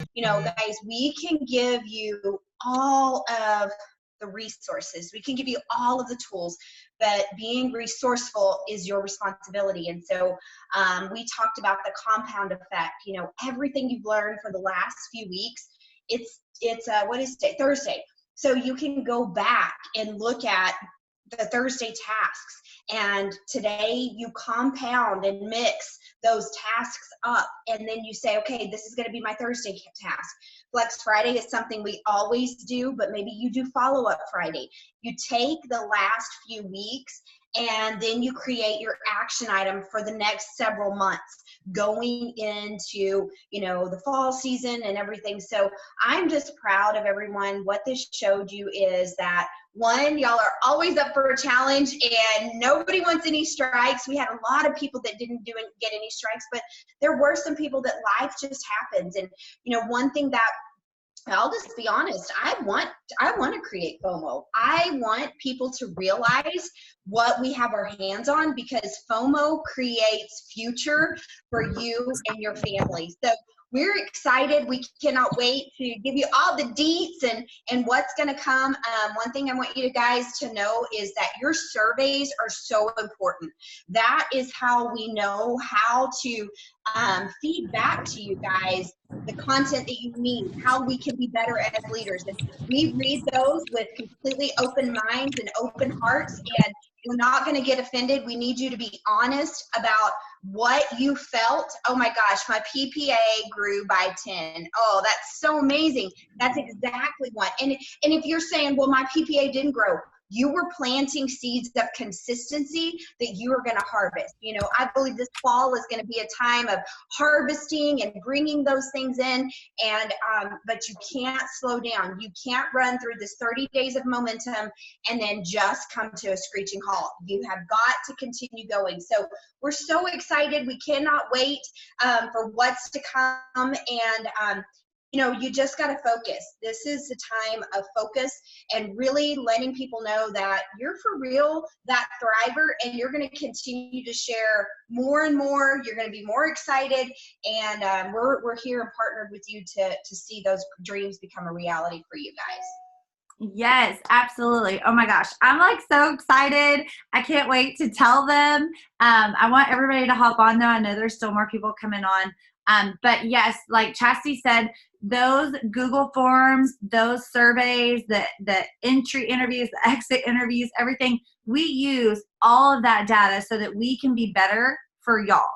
Guys, we can give you all of the resources. We can give you all of the tools, but being resourceful is your responsibility. And so we talked about the compound effect. Everything you've learned for the last few weeks, it's what is today? Thursday. So you can go back and look at the Thursday tasks. And today you compound and mix those tasks up. And then you say, okay, this is going to be my Thursday task. Flex Friday is something we always do, but maybe you do follow-up Friday. You take the last few weeks and then you create your action item for the next several months going into, the fall season and everything. So I'm just proud of everyone. What this showed you is that, one, y'all are always up for a challenge and nobody wants any strikes. We had a lot of people that didn't get any strikes, but there were some people that life just happens. And, one thing that I'll just be honest, I want to create FOMO. I want people to realize what we have our hands on, because FOMO creates future for you and your family. So we're excited. We cannot wait to give you all the deets and what's going to come. One thing I want you guys to know is that your surveys are so important. That is how we know how to feed back to you guys the content that you need, how we can be better as leaders. And we read those with completely open minds and open hearts, and you're not going to get offended. We need you to be honest about what you felt. Oh my gosh, my PPA grew by 10. Oh, that's so amazing. That's exactly what. And if you're saying, well, my PPA didn't grow, you were planting seeds of consistency that you are going to harvest. I believe this fall is going to be a time of harvesting and bringing those things in. And but you can't slow down. You can't run through this 30 days of momentum and then just come to a screeching halt. You have got to continue going. So we're so excited. We cannot wait for what's to come. And you just got to focus. This is the time of focus and really letting people know that you're for real, that thriver, and you're going to continue to share more and more. You're going to be more excited, and we're here and partnered with you to see those dreams become a reality for you guys. Yes, absolutely. Oh my gosh. I'm so excited. I can't wait to tell them. I want everybody to hop on though. I know there's still more people coming on. But yes, like Chastity said, those Google forms, those surveys, the entry interviews, the exit interviews, everything, we use all of that data so that we can be better for y'all.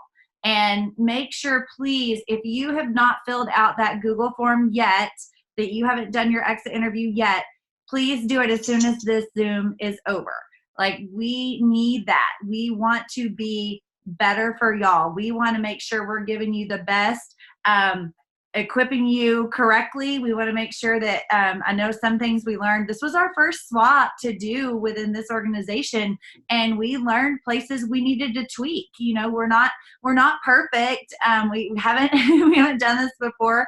And make sure, please, if you have not filled out that Google form yet, that you haven't done your exit interview yet, please do it as soon as this Zoom is over. We need that. We want to be better for y'all. We want to make sure we're giving you the best, equipping you correctly. We want to make sure that I know some things we learned. This was our first swap to do within this organization, and we learned places we needed to tweak. We're not perfect. We haven't done this before.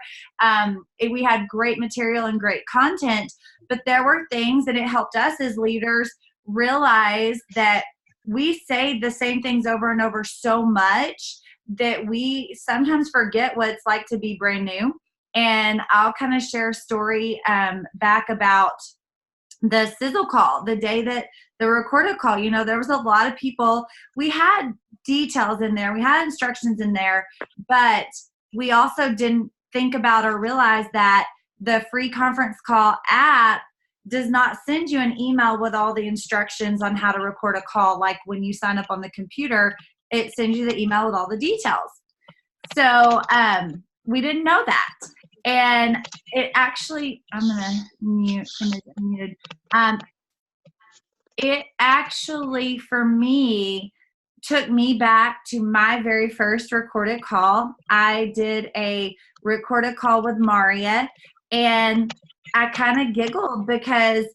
We had great material and great content, but there were things that it helped us as leaders realize that we say the same things over and over so much that we sometimes forget what it's like to be brand new. And I'll kind of share a story back about the sizzle call, the day that the recorded call. There was a lot of people. We had details in there. We had instructions in there, but we also didn't think about or realize that the free conference call app does not send you an email with all the instructions on how to record a call. Like when you sign up on the computer, it sends you the email with all the details. So we didn't know that. And it actually, I'm going to mute. It actually, for me, took me back to my very first recorded call. I did a recorded call with Maria, and I kind of giggled because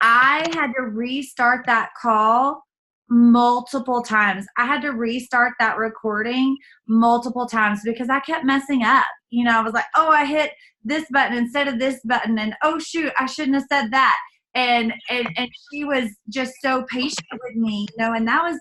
I had to restart that call multiple times. I had to restart that recording multiple times because I kept messing up. I was like, oh, I hit this button instead of this button, and oh shoot, I shouldn't have said that. And she was just so patient with me, and that was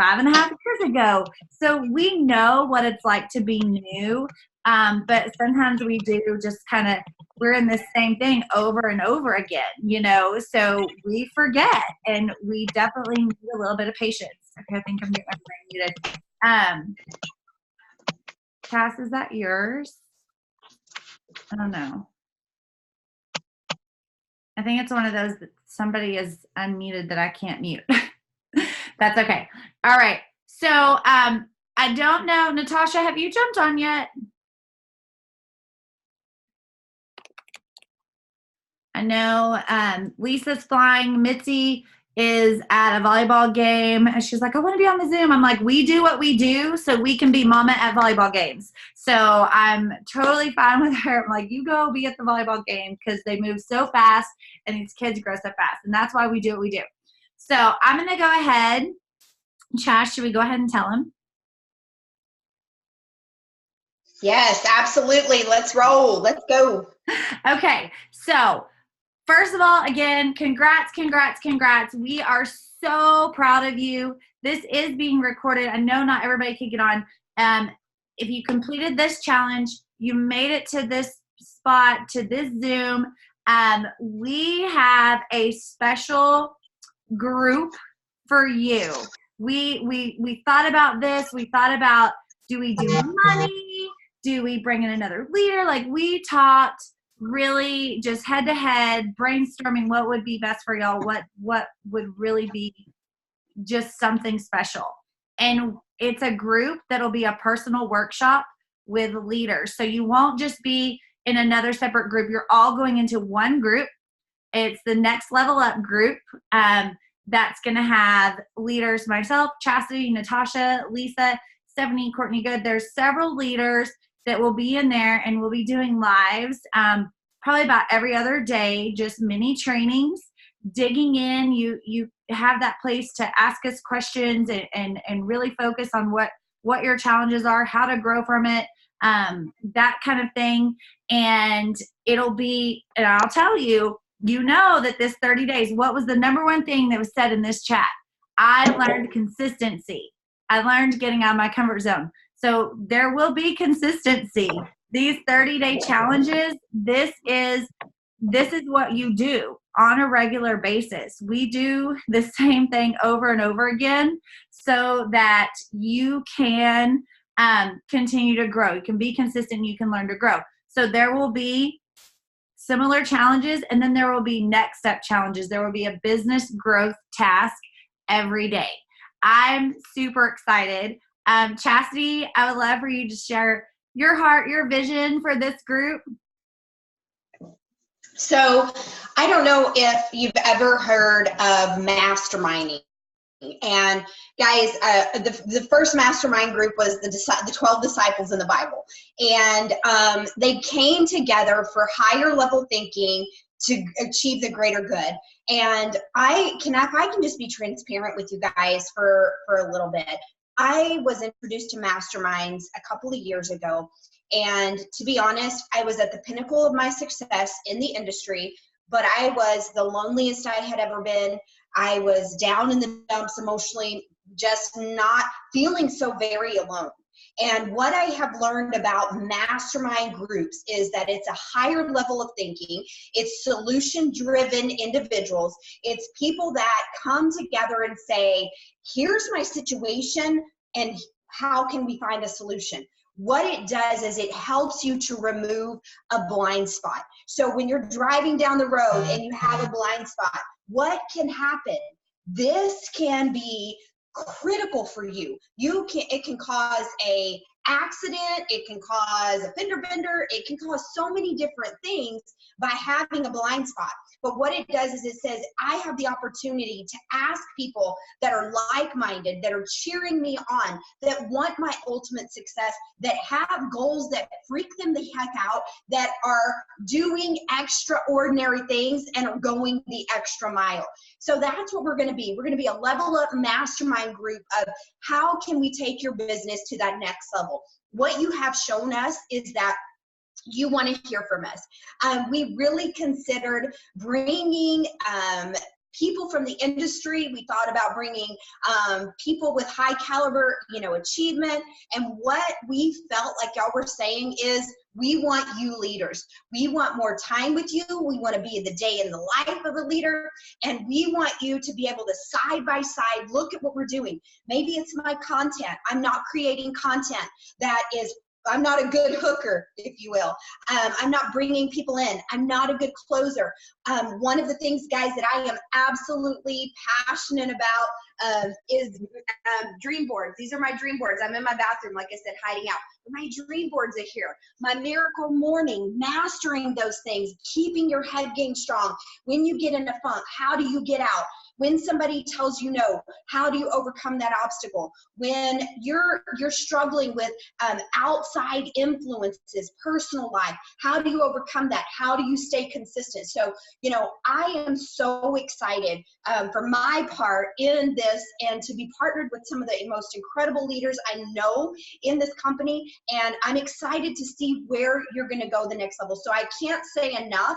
5.5 years ago. So we know what it's like to be new. But sometimes we do just kind of, we're in the same thing over and over again, you know, so we forget, and we definitely need a little bit of patience. Okay, I think I'm getting my brain muted. Cass, is that yours? I don't know. I think it's one of those that somebody is unmuted that I can't mute. That's okay. All right. So I don't know, Natasha, have you jumped on yet? I know Lisa's flying. Mitzi is at a volleyball game, and she's like, I want to be on the Zoom. I'm like, we do what we do so we can be mama at volleyball games. So I'm totally fine with her. I'm like, you go be at the volleyball game, because they move so fast and these kids grow so fast. And that's why we do what we do. So I'm going to go ahead. Chas, should we go ahead and tell him? Yes, absolutely. Let's roll. Let's go. Okay. So first of all, again, congrats, congrats, congrats. We are so proud of you. This is being recorded. I know not everybody can get on. If you completed this challenge, you made it to this spot, to this Zoom, we have a special group for you. We thought about this. We thought about, do we do money? Do we bring in another leader? Like, we talked really just head to head, brainstorming what would be best for y'all, what would really be just something special. And it's a group that'll be a personal workshop with leaders. So you won't just be in another separate group. You're all going into one group. It's the Next Level Up group. That's going to have leaders, myself, Chastity, Natasha, Lisa, Stephanie, Courtney Good. There's several leaders that will be in there, and we'll be doing lives probably about every other day, just mini trainings, digging in. You have that place to ask us questions and really focus on what your challenges are, how to grow from it, that kind of thing. And it'll be, and I'll tell you, you know that this 30 days, what was the number one thing that was said in this chat? I learned consistency. I learned getting out of my comfort zone. So there will be consistency. These 30-day challenges, this is what you do on a regular basis. We do the same thing over and over again so that you can continue to grow. You can be consistent. You can learn to grow. So there will be similar challenges, and then there will be next step challenges. There will be a business growth task every day. I'm super excited. Chastity, I would love for you to share your heart, your vision for this group. So I don't know if you've ever heard of masterminding. And guys, the first mastermind group was the 12 disciples in the Bible. And they came together for higher level thinking to achieve the greater good. And if I can just be transparent with you guys for a little bit. I was introduced to masterminds a couple of years ago. And to be honest, I was at the pinnacle of my success in the industry, but I was the loneliest I had ever been. I was down in the dumps emotionally, just not feeling so very alone. And what I have learned about mastermind groups is that it's a higher level of thinking. It's solution-driven individuals. It's people that come together and say, here's my situation, and how can we find a solution? What it does is it helps you to remove a blind spot. So when you're driving down the road and you have a blind spot, what can happen? This can be critical for you. It can cause a accident, it can cause a fender bender, it can cause so many different things by having a blind spot. But what it does is it says, I have the opportunity to ask people that are like-minded, that are cheering me on, that want my ultimate success, that have goals that freak them the heck out, that are doing extraordinary things and are going the extra mile. So that's what we're going to be. We're going to be a level up mastermind group of how can we take your business to that next level. What you have shown us is that you want to hear from us. We really considered bringing people from the industry. We thought about bringing people with high caliber, achievement. And what we felt like y'all were saying is, we want you leaders. We want more time with you. We want to be the day in the life of a leader. And we want you to be able to side by side look at what we're doing. Maybe it's my content. I'm not creating content that is, I'm not a good hooker, if you will. I'm not bringing people in. I'm not a good closer. One of the things, guys, that I am absolutely passionate about is dream boards. These are my dream boards. I'm in my bathroom, like I said, hiding out. My dream boards are here. My miracle morning, mastering those things, keeping your head game strong. When you get in a funk, how do you get out? When somebody tells you no, how do you overcome that obstacle? When you're struggling with outside influences, personal life, how do you overcome that? How do you stay consistent? So, I am so excited for my part in this, and to be partnered with some of the most incredible leaders I know in this company. And I'm excited to see where you're going to go the next level. So I can't say enough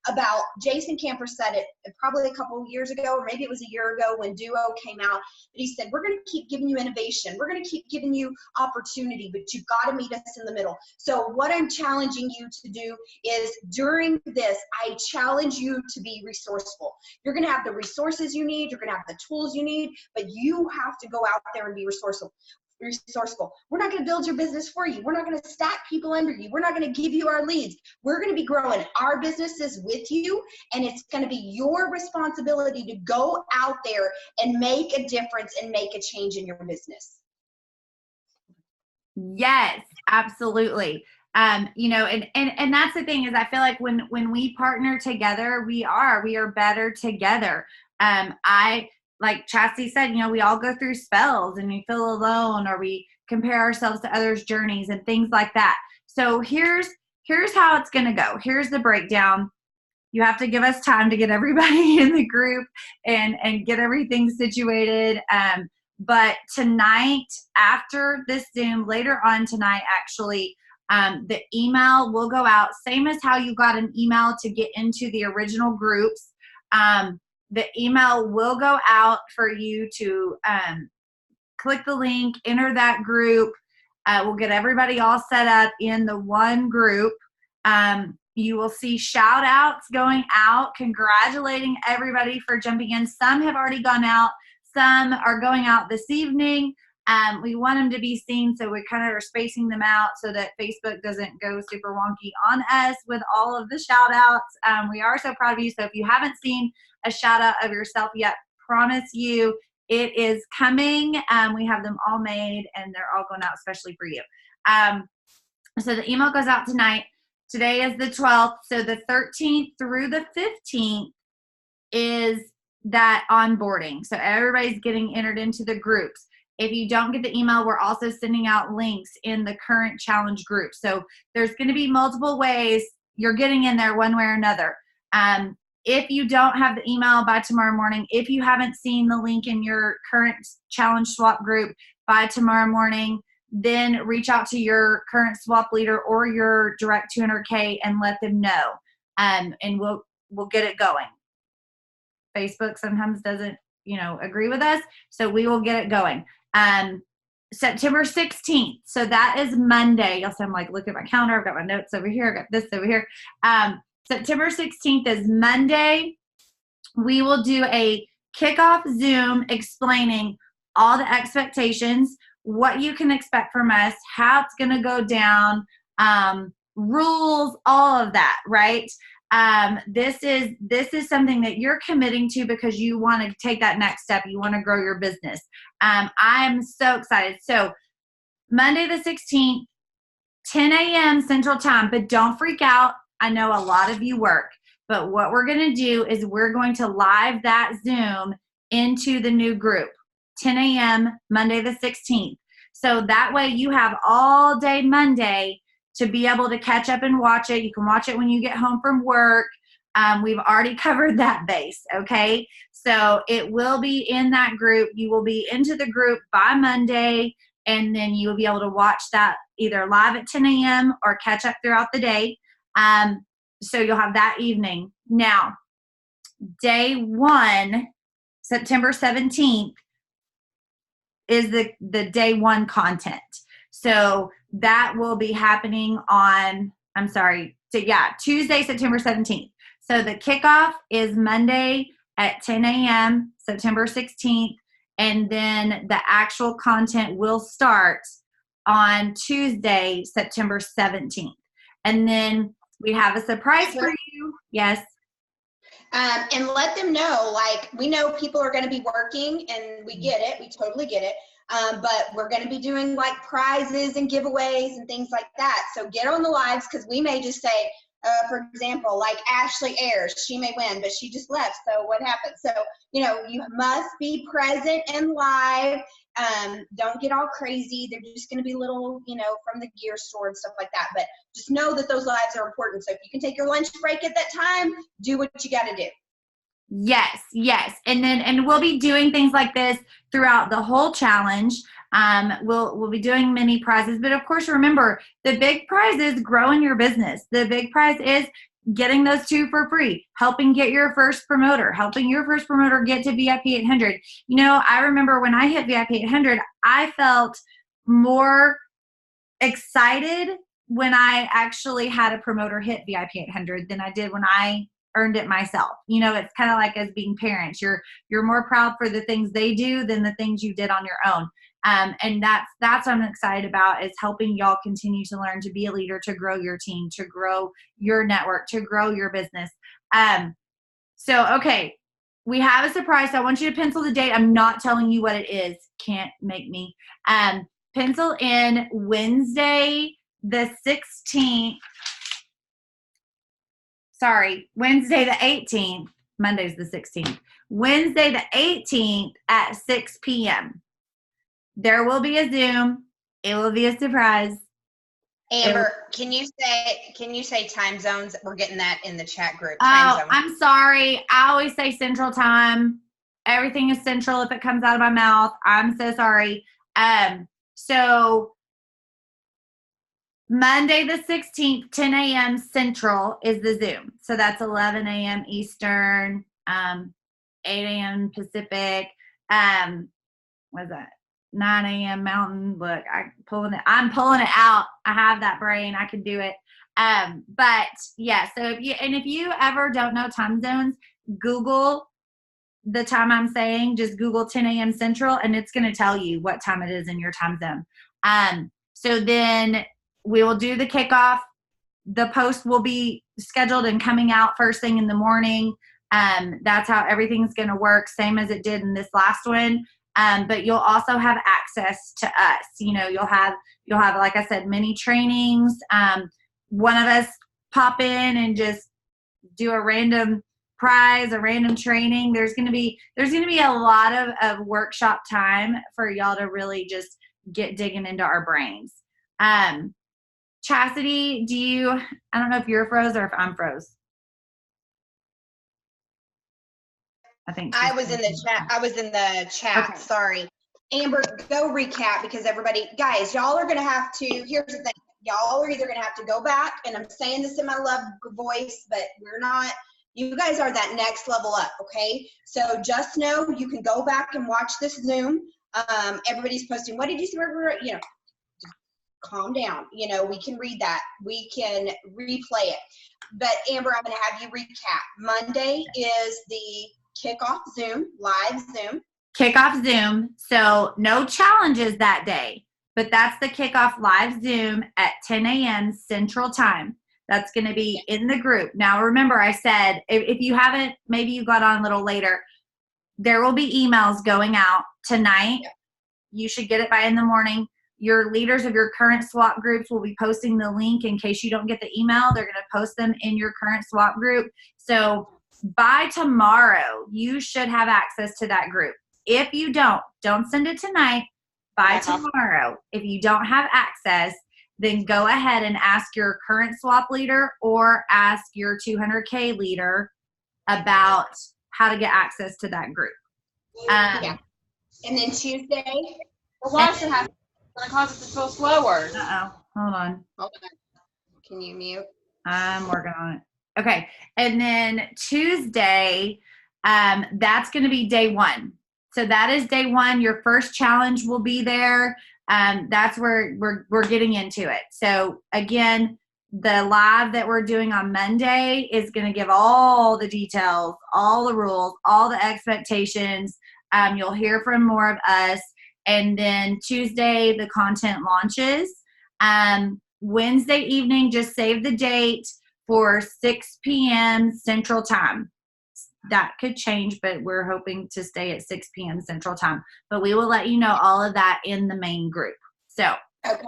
about, Jason Camper said it probably a couple of years ago, or maybe it was a year ago when Duo came out, but he said, we're going to keep giving you innovation. We're going to keep giving you opportunity, but you've got to meet us in the middle. So what I'm challenging you to do is, during this, I challenge you to be resourceful. You're going to have the resources you need. You're going to have the tools you need, but you have to go out there and be resourceful. We're not going to build your business for you. We're not going to stack people under you. We're not going to give you our leads. We're going to be growing our businesses with you, and it's going to be your responsibility to go out there and make a difference and make a change in your business. Yes, absolutely. And that's the thing, is I feel like when we partner together, we are better together. Like Chastity said, we all go through spells and we feel alone, or we compare ourselves to others' journeys and things like that. So here's how it's going to go. Here's the breakdown. You have to give us time to get everybody in the group and get everything situated. But tonight, after this Zoom, later on tonight, actually, the email will go out, same as how you got an email to get into the original groups. The email will go out for you to click the link, enter that group. We'll get everybody all set up in the one group. You will see shout outs going out, congratulating everybody for jumping in. Some have already gone out. Some are going out this evening. We want them to be seen, so we kind of are spacing them out so that Facebook doesn't go super wonky on us with all of the shout outs. We are so proud of you. So if you haven't seen a shout out of yourself yet, promise you it is coming. We have them all made, and they're all going out especially for you. So the email goes out tonight. Today is the 12th. So the 13th through the 15th is that onboarding. So everybody's getting entered into the groups. If you don't get the email, we're also sending out links in the current challenge group. So there's going to be multiple ways you're getting in there one way or another. If you don't have the email by tomorrow morning, if you haven't seen the link in your current challenge swap group by tomorrow morning, then reach out to your current swap leader or your direct 200K and let them know. And we'll get it going. Facebook sometimes doesn't, agree with us, so we will get it going. September 16th. So that is Monday. You'll see I'm like, look at my calendar. I've got my notes over here. I've got this over here. September 16th is Monday. We will do a kickoff Zoom explaining all the expectations, what you can expect from us, how it's going to go down, rules, all of that, right? This is something that you're committing to because you want to take that next step. You want to grow your business. I'm so excited. So Monday the 16th, 10 a.m. Central Time, but don't freak out. I know a lot of you work, but what we're going to do is we're going to live that Zoom into the new group, 10 a.m. Monday the 16th. So that way you have all day Monday to be able to catch up and watch it. You can watch it when you get home from work. We've already covered that base, okay? So it will be in that group. You will be into the group by Monday, and then you will be able to watch that either live at 10 a.m. or catch up throughout the day. So you'll have that evening. Now, day 1, September 17th, is the day 1 content. So that will be happening on, Tuesday, September 17th. So the kickoff is Monday at 10 a.m., September 16th, and then the actual content will start on Tuesday, September 17th. And then we have a surprise for you. Yes. And let them know, like, we know people are going to be working, and we get it. We totally get it. But we're going to be doing like prizes and giveaways and things like that. So get on the lives, because we may just say, for example, like Ashley Ayers, she may win, but she just left. So what happened? So, you know, you must be present and live. Don't get all crazy. They're just going to be little, you know, from the gear store and stuff like that. But just know that those lives are important. So if you can take your lunch break at that time, do what you got to do. Yes. And we'll be doing things like this throughout the whole challenge. We'll be doing mini prizes, but of course, remember, the big prize is growing your business. The big prize is getting those 2 for free, helping get your first promoter, helping your first promoter get to VIP 800. You know, I remember when I hit VIP 800, I felt more excited when I actually had a promoter hit VIP 800 than I did when I earned it myself. You know, it's kind of like as being parents. You're more proud for the things they do than the things you did on your own. And that's what I'm excited about, is helping y'all continue to learn to be a leader, to grow your team, to grow your network, to grow your business. So, okay, we have a surprise. So I want you to pencil the date. I'm not telling you what it is. Can't make me. Pencil in Wednesday the 16th. Wednesday the 18th. Monday's the 16th. Wednesday the 18th at 6 p.m. There will be a Zoom. It will be a surprise. Amber, can you say time zones? We're getting that in the chat group. I'm sorry. I always say Central Time. Everything is Central if it comes out of my mouth. I'm so sorry. So Monday the 16th, 10 a.m. Central is the Zoom. So that's 11 a.m. Eastern, 8 a.m. Pacific. What's that? 9 a.m. Mountain. Look, I'm pulling it out. I have that brain. I can do it. But yeah, so if you ever don't know time zones, Google the time I'm saying. Just Google 10 a.m. Central, and it's going to tell you what time it is in your time zone. So then we will do the kickoff. The post will be scheduled and coming out first thing in the morning. That's how everything's going to work, same as it did in this last one. But you'll also have access to us. You know, you'll have, like I said, mini trainings. One of us pop in and just do a random prize, a random training. There's going to be a lot of workshop time for y'all to really just get digging into our brains. Chastity, I don't know if you're froze or if I'm froze. I think I was in the chat. Okay. Sorry. Amber, go recap, because everybody, guys, y'all are going to have to, here's the thing. Y'all are either going to have to go back, and I'm saying this in my love voice, but you guys are that next level up, okay? So just know you can go back and watch this Zoom. Everybody's posting, what did you see? You know, just calm down. You know, we can read that. We can replay it. But Amber, I'm going to have you recap. Monday is the kickoff Zoom, live Zoom. Kickoff Zoom. So no challenges that day, but that's the kickoff live Zoom at 10 a.m. Central Time. That's going to be in the group. Now, remember, I said, if you haven't, maybe you got on a little later, there will be emails going out tonight. Yeah. You should get it by in the morning. Your leaders of your current SWAT groups will be posting the link in case you don't get the email. They're going to post them in your current SWAT group. So by tomorrow, you should have access to that group. If you don't send it tonight. By tomorrow, if you don't have access, then go ahead and ask your current swap leader or ask your 200K leader about how to get access to that group. Yeah. And then Tuesday, why should have going to cause it to go slower? Hold on. Can you mute? I'm working on it. Okay. And then Tuesday, That's going to be day 1. So that is day 1. Your first challenge will be there. That's where we're getting into it. So again, the live that we're doing on Monday is going to give all the details, all the rules, all the expectations. You'll hear from more of us. And then Tuesday, the content launches. Wednesday evening, just save the date for 6 p.m. Central Time. That could change, but we're hoping to stay at 6 p.m. Central Time. But we will let you know all of that in the main group. So. Okay,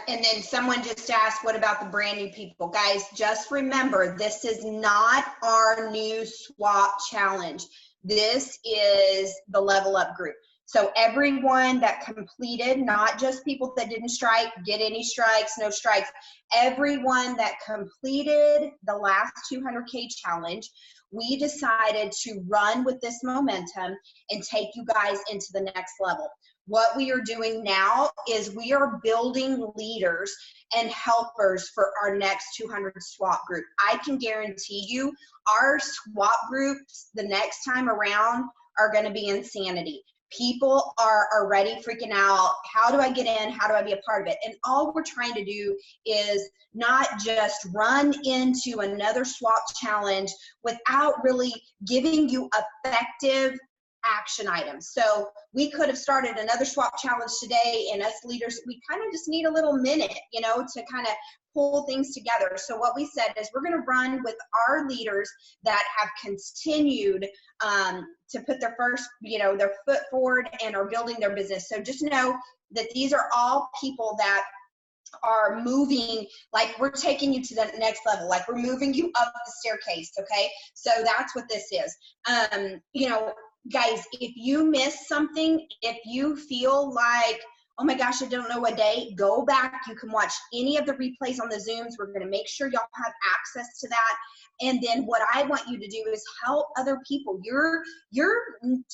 and then someone just asked, what about the brand new people? Guys, just remember, this is not our new SWAT challenge. This is the level up group. So everyone that completed, not just people that didn't strike, get any strikes, no strikes, everyone that completed the last 200K challenge, we decided to run with this momentum and take you guys into the next level. What we are doing now is we are building leaders and helpers for our next 200 SWAT group. I can guarantee you our SWAT groups the next time around are going to be insanity. People are already freaking out. How do I get in? How do I be a part of it? And all we're trying to do is not just run into another SWAT challenge without really giving you effective action items. So we could have started another SWAT challenge today, and us leaders, we kind of just need a little minute, you know, to kind of pull things together. So what we said is we're going to run with our leaders that have continued to put their first, you know, their foot forward and are building their business. So just know that these are all people that are moving, like we're taking you to the next level, like we're moving you up the staircase. Okay. So that's what this is. You know, guys, if you miss something, if you feel like, oh my gosh, I don't know what day, go back. You can watch any of the replays on the Zooms. We're going to make sure y'all have access to that. And then what I want you to do is help other people. You're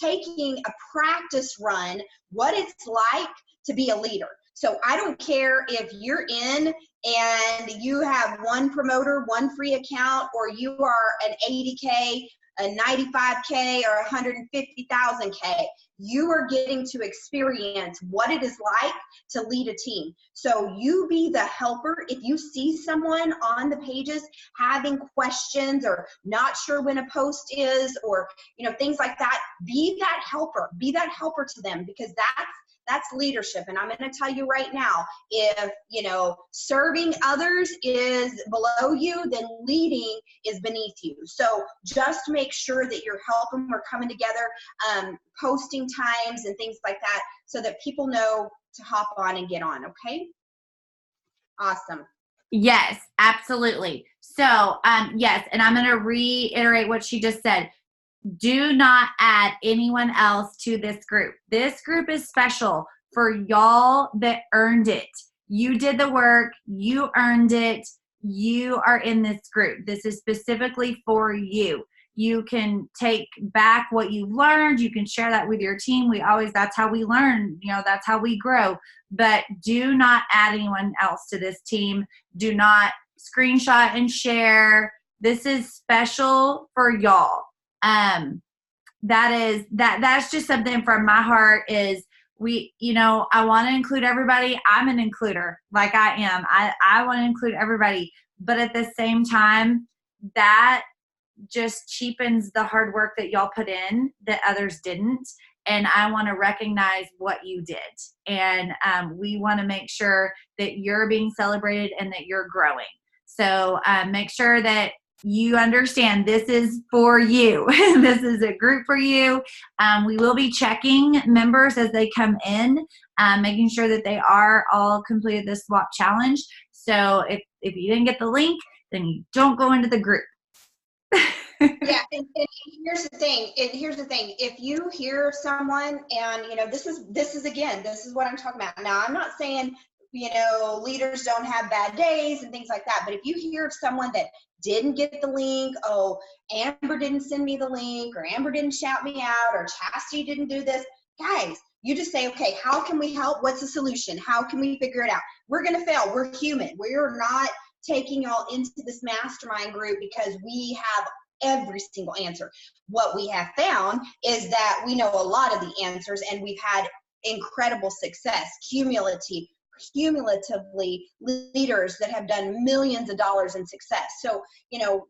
taking a practice run, what it's like to be a leader. So I don't care if you're in and you have one promoter, one free account, or you are an 80K, a 95K, or 150,000K. You are getting to experience what it is like to lead a team. So you be the helper. If you see someone on the pages having questions or not sure when a post is, or, you know, things like that, be that helper. Be that helper to them, because that's leadership. And I'm going to tell you right now, if, you know, serving others is below you, then leading is beneath you. So just make sure that you're helping, we're coming together, posting times and things like that, so that people know to hop on and get on. Okay. Awesome. Yes, absolutely. So, yes. And I'm going to reiterate what she just said. Do not add anyone else to this group. This group is special for y'all that earned it. You did the work. You earned it. You are in this group. This is specifically for you. You can take back what you've learned. You can share that with your team. That's how we learn. You know, that's how we grow. But do not add anyone else to this team. Do not screenshot and share. This is special for y'all. That's just something from my heart. Is I want to include everybody. I'm an includer, like I am. I want to include everybody, but at the same time, that just cheapens the hard work that y'all put in that others didn't. And I want to recognize what you did. And we want to make sure that you're being celebrated and that you're growing. So make sure that you understand this is for you. This is a group for you. We will be checking members as they come in, making sure that they are all completed the SWAT challenge. So if you didn't get the link, then you don't go into the group. Yeah, and here's the thing. If you hear someone, and this is what I'm talking about. Now, I'm not saying leaders don't have bad days and things like that, but if you hear of someone that didn't get the link, oh, Amber didn't send me the link, or Amber didn't shout me out, or Chastity didn't do this, guys, you just say, okay, how can we help? What's the solution? How can we figure it out? We're going to fail. We're human. We're not taking y'all into this mastermind group because we have every single answer. What we have found is that we know a lot of the answers, and we've had incredible success, cumulatively, leaders that have done millions of dollars in success. So,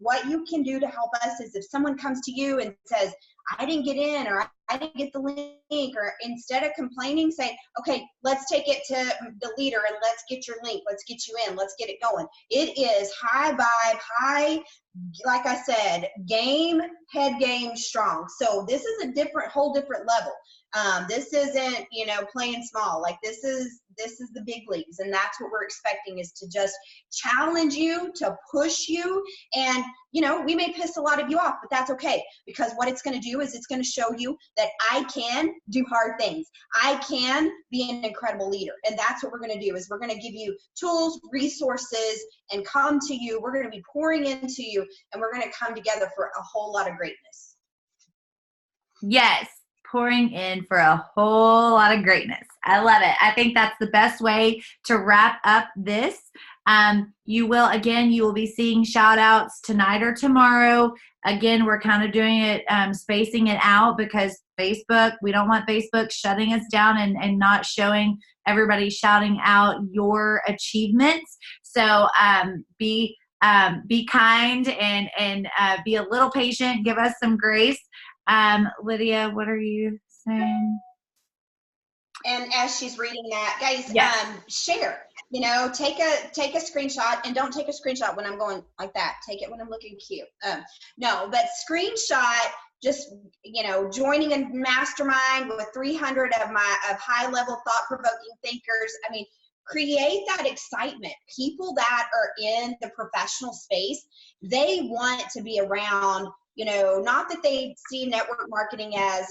what you can do to help us is if someone comes to you and says, I didn't get in, or I didn't get the link, or instead of complaining, say, okay, let's take it to the leader and let's get your link. Let's get you in. Let's get it going. It is high vibe, high, like I said, head game strong. So this is a whole different level. This isn't, playing small. Like this is the big leagues, and that's what we're expecting, is to just challenge you, to push you, and we may piss a lot of you off, but that's okay, because what it's going to do is it's going to show you that I can do hard things. I can be an incredible leader, and that's what we're going to do, is we're going to give you tools, resources, and come to you. We're going to be pouring into you, and we're going to come together for a whole lot of greatness. Yes. Pouring in for a whole lot of greatness. I love it. I think that's the best way to wrap up this. You will be seeing shout outs tonight or tomorrow. Again, we're kind of doing it, spacing it out, because we don't want Facebook shutting us down and not showing everybody shouting out your achievements. So be kind and be a little patient. Give us some grace. Lydia, what are you saying? And as she's reading that, guys, yes. Share. Take a screenshot, and don't take a screenshot when I'm going like that. Take it when I'm looking cute. No, but screenshot just joining a mastermind with 300 of high-level, thought-provoking thinkers. I mean, create that excitement. People that are in the professional space, they want to be around. Not that they see network marketing as,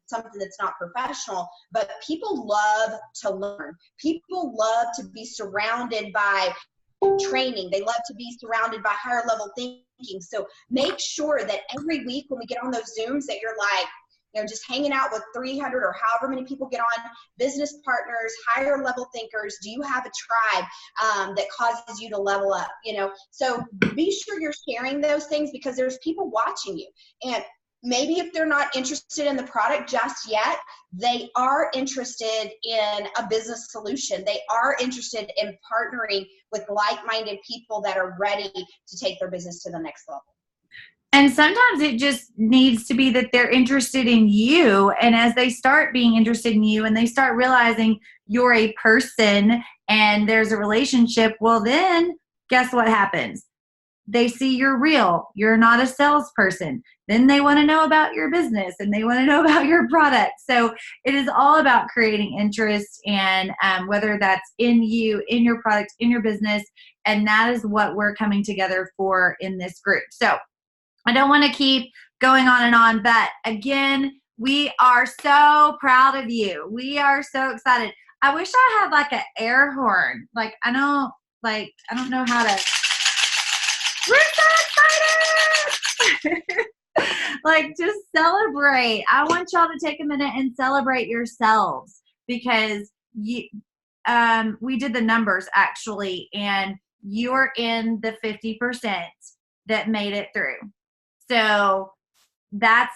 something that's not professional, but people love to learn. People love to be surrounded by training. They love to be surrounded by higher level thinking. So make sure that every week when we get on those Zooms that you're like, just hanging out with 300 or however many people get on, business partners, higher level thinkers. Do you have a tribe that causes you to level up? So be sure you're sharing those things, because there's people watching you. And maybe if they're not interested in the product just yet, they are interested in a business solution. They are interested in partnering with like-minded people that are ready to take their business to the next level. And sometimes it just needs to be that they're interested in you. And as they start being interested in you and they start realizing you're a person and there's a relationship, well, then guess what happens? They see you're real. You're not a salesperson. Then they want to know about your business and they want to know about your product. So it is all about creating interest, and whether that's in you, in your product, in your business. And that is what we're coming together for in this group. So I don't want to keep going on and on, but again, we are so proud of you. We are so excited. I wish I had like an air horn. I don't know how to. We're so excited! Just celebrate. I want y'all to take a minute and celebrate yourselves, because we did the numbers actually, and you're in the 50% that made it through. So that's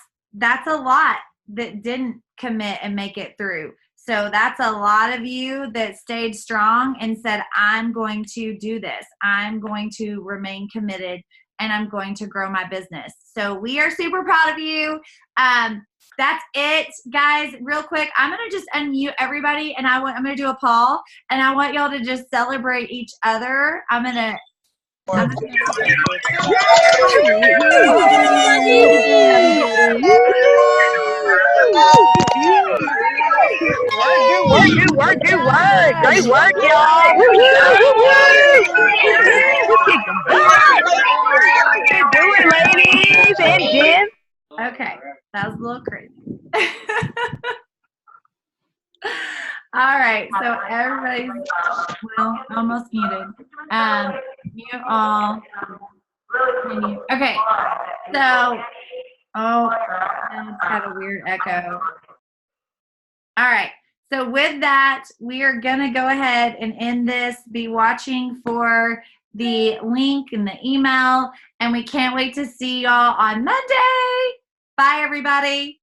a lot that didn't commit and make it through. So that's a lot of you that stayed strong and said, I'm going to do this. I'm going to remain committed, and I'm going to grow my business. So we are super proud of you. That's it, guys. Real quick, I'm going to just unmute everybody, and I'm going to do a poll, and I want y'all to just celebrate each other. Work, do work. Great work, y'all. Do it, ladies and gents. Okay, that was a little crazy. All right, so everybody's almost muted. Mute all. Okay, so it's got a weird echo. All right, so with that, we are gonna go ahead and end this. Be watching for the link and the email, and we can't wait to see y'all on Monday. Bye, everybody.